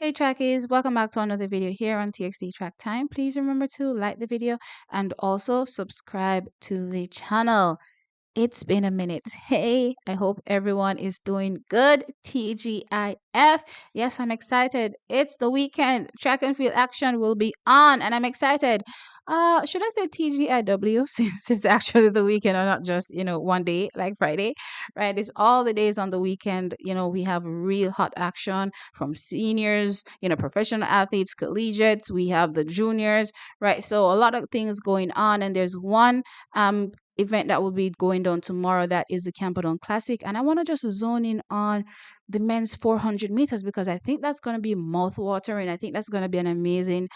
Hey trackies, welcome back to another video here on TXT Track Time. Please remember to like the video and also subscribe to the channel. It's been a minute. Hey, I hope everyone is doing good. TGIF. Yes, I'm excited. It's the weekend. Track and field action will be on, and I'm excited. Should I say TGIW since it's actually the weekend or not just, one day like Friday, right? It's all the days on the weekend. We have real hot action from seniors, professional athletes, collegiates. We have the juniors, right? So a lot of things going on, and there's one event that will be going down tomorrow, that is the Camperdown Classic, and I want to just zone in on the men's 400 meters because I think that's going to be mouth-watering. I think that's going to be an amazing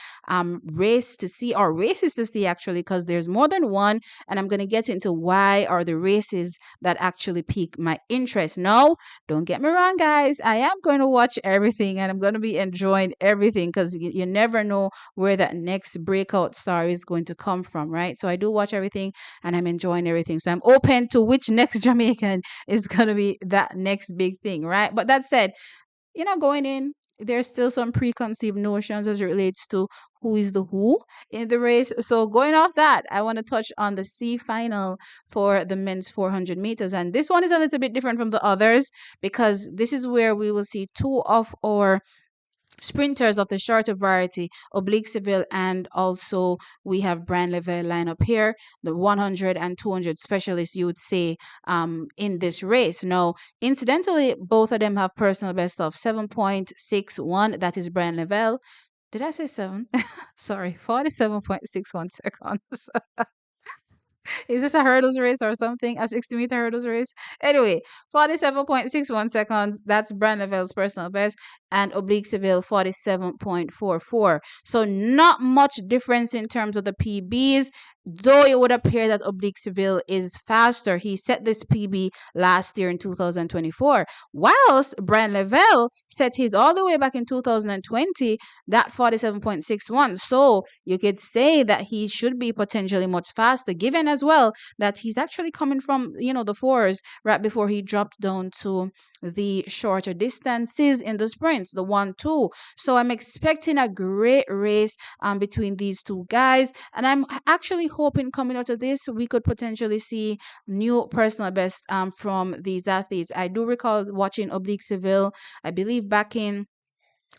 race to see, or races to see actually, because there's more than one, and I'm going to get into why are the races that actually pique my interest. No, don't get me wrong, guys, I am going to watch everything and I'm going to be enjoying everything because you never know where that next breakout star is going to come from, right? So I do watch everything and I'm enjoying everything. So I'm open to which next Jamaican is going to be that next big thing, right? But that said, going in, there's still some preconceived notions as it relates to who is the who in the race. So going off that, I want to touch on the C final for the men's 400 meters. And this one is a little bit different from the others because this is where we will see two of our sprinters of the shorter variety, Oblique Seville, and also we have Bryan Levell line up here, the 100 and 200 specialists, you would say, in this race. Now, incidentally, both of them have personal best of 7.61. That is Bryan Levell. Did I say 7? Sorry, 47.61 seconds. Is this a hurdles race or something? A 60-meter hurdles race? Anyway, 47.61 seconds. That's Bryan Levell's personal best. And Oblique Seville, 47.44. So not much difference in terms of the PBs, though it would appear that Oblique Seville is faster. He set this PB last year in 2024, whilst Bryan Levell set his all the way back in 2020, that 47.61. So you could say that he should be potentially much faster, given as well that he's actually coming from, the fours right before he dropped down to the shorter distances in the sprints, the 1-2. So I'm expecting a great race between these two guys, and I'm actually hoping coming out of this we could potentially see new personal best from these athletes. I do recall watching Oblique Seville, I believe back in,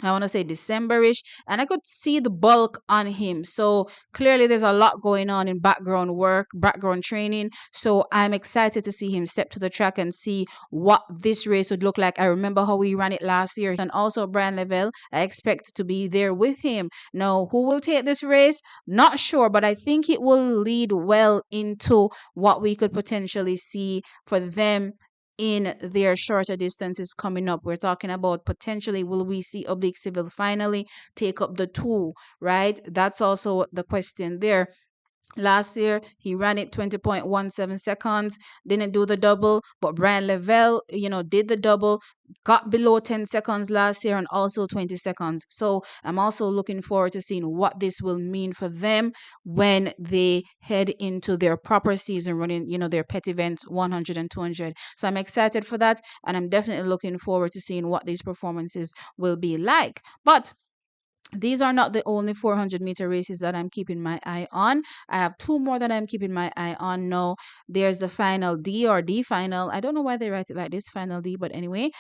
I want to say December-ish, and I could see the bulk on him. So clearly there's a lot going on in background work, background training. So I'm excited to see him step to the track and see what this race would look like. I remember how we ran it last year. And also Bryan Levell, I expect to be there with him. Now, who will take this race? Not sure, but I think it will lead well into what we could potentially see for them in their shorter distances coming up. We're talking about potentially, will we see Oblique Seville finally take up the 2, right? That's also the question there. Last year, he ran it 20.17 seconds, didn't do the double, but Bryan Levell, did the double, got below 10 seconds last year and also 20 seconds. So I'm also looking forward to seeing what this will mean for them when they head into their proper season running, their pet events 100 and 200. So I'm excited for that, and I'm definitely looking forward to seeing what these performances will be like. But these are not the only 400-meter races that I'm keeping my eye on. I have 2 more that I'm keeping my eye on. No, there's the final D, or D final. I don't know why they write it like this, final D, but anyway,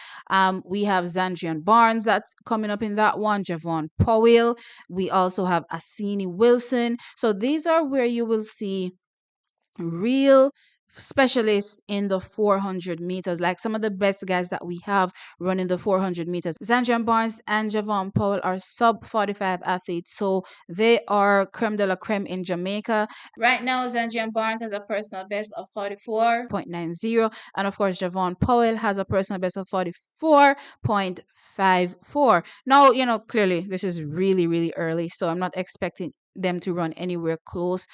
we have Zandrian Barnes that's coming up in that one, Javon Powell. We also have Asini Wilson. So these are where you will see real specialists in the 400 meters, like some of the best guys that we have running the 400 meters. Zandrian Barnes and Javon Powell are sub 45 athletes, so they are creme de la creme in Jamaica. Right now, Zandrian Barnes has a personal best of 44.90, and of course, Javon Powell has a personal best of 44.54. Now, clearly this is really, really early, so I'm not expecting them to run anywhere close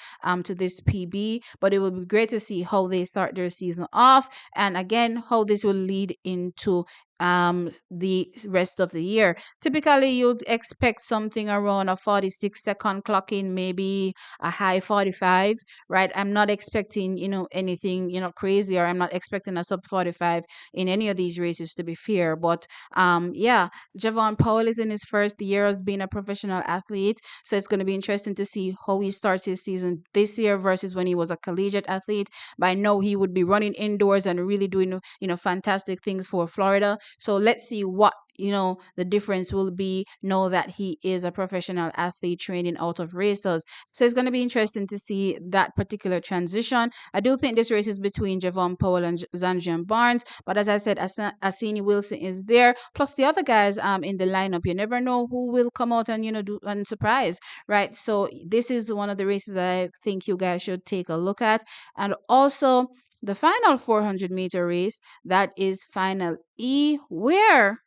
to this PB, but it will be great to see how they start their season off, and again how this will lead into the rest of the year. Typically you'd expect something around a 46-second clock in, maybe a high 45, right? I'm not expecting, anything, crazy, or I'm not expecting a sub 45 in any of these races, to be fair. But yeah, Javon Powell is in his first year as being a professional athlete, so it's going to be interesting to see how he starts his season this year versus when he was a collegiate athlete. But I know he would be running indoors and really doing, fantastic things for Florida. So let's see what the difference will be. Know that he is a professional athlete training out of racers, so it's going to be interesting to see that particular transition. I do think this race is between Javon Powell and Zandrian Barnes, but as I said, Asini Wilson is there, plus the other guys in the lineup. You never know who will come out and do and surprise, right? So this is one of the races that I think you guys should take a look at. And also the final 400-meter race, that is final E, where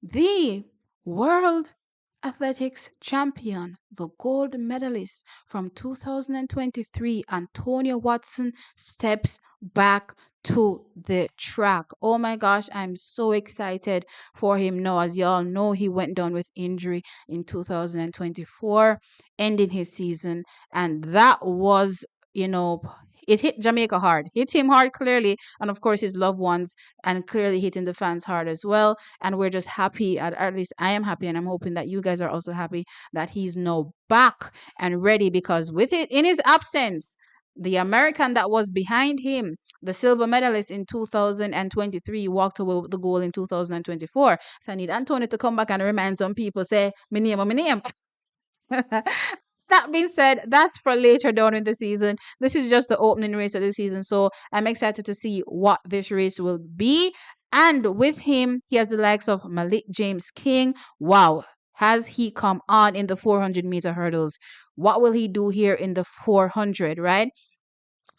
the world athletics champion, the gold medalist from 2023, Antonio Watson, steps back to the track. Oh my gosh, I'm so excited for him now. As y'all know, he went down with injury in 2024, ending his season, and that was, it hit Jamaica hard, hit him hard clearly, and of course his loved ones, and clearly hitting the fans hard as well. And we're just happy, at least I am happy, and I'm hoping that you guys are also happy that he's now back and ready, because with it in his absence, the American that was behind him, the silver medalist in 2023, walked away with the goal in 2024. So I need Antonio to come back and remind some people, say, my name, my name. That being said, that's for later down in the season. This is just the opening race of the season, so I'm excited to see what this race will be. And with him, he has the likes of Malik James King. Wow, has he come on in the 400-meter hurdles? What will he do here in the 400, right?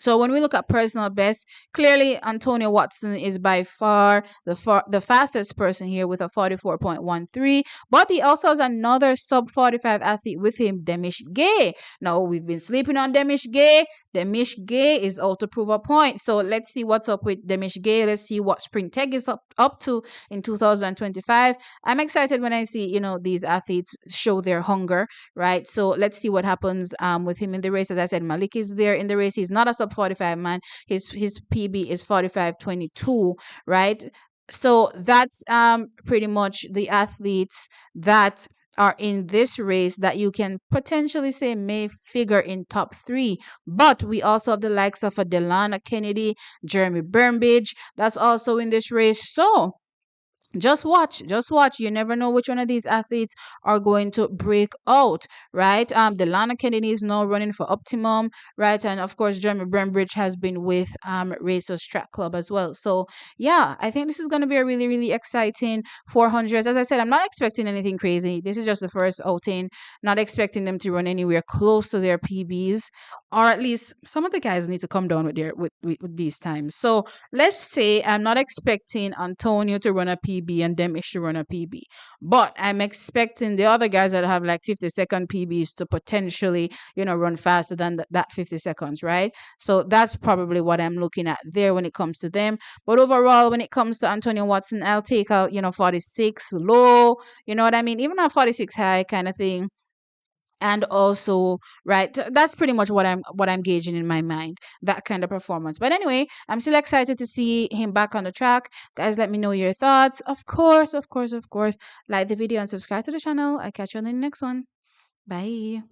So when we look at personal best, clearly Antonio Watson is by far the fastest person here with a 44.13. But he also has another sub 45 athlete with him, Demish Gay. Now we've been sleeping on Demish Gay. Demish Gay is out to prove a point. So let's see what's up with Demish Gay. Let's see what Spring Tech is up to in 2025. I'm excited when I see, these athletes show their hunger, right? So let's see what happens with him in the race. As I said, Malik is there in the race. He's not a sub 45 man. His PB is 45.22, right? So that's pretty much the athletes that are in this race that you can potentially say may figure in top 3. But we also have the likes of a Delana Kennedy, Jeremy Burnbridge, that's also in this race. So just watch, you never know which one of these athletes are going to break out, right? Delana Kennedy is now running for Optimum, right? And of course Jeremy Burnbridge has been with Racers Track Club as well. So yeah, I think this is going to be a really, really exciting 400s. As I said, I'm not expecting anything crazy. This is just the first outing, not expecting them to run anywhere close to their PBs, or at least some of the guys need to come down with their with these times. So let's say I'm not expecting Antonio to run a PB and Demish to run a PB, but I'm expecting the other guys that have like 50-second PBs to potentially, run faster than that 50 seconds, right? So that's probably what I'm looking at there when it comes to them. But overall, when it comes to Antonio Watson, I'll take out, 46 low, you know what I mean? Even a 46 high kind of thing. And also, right, that's pretty much what I'm gauging in my mind, that kind of performance. But anyway, I'm still excited to see him back on the track. Guys, let me know your thoughts. Of course, like the video and subscribe to the channel. I'll catch you on the next one. Bye.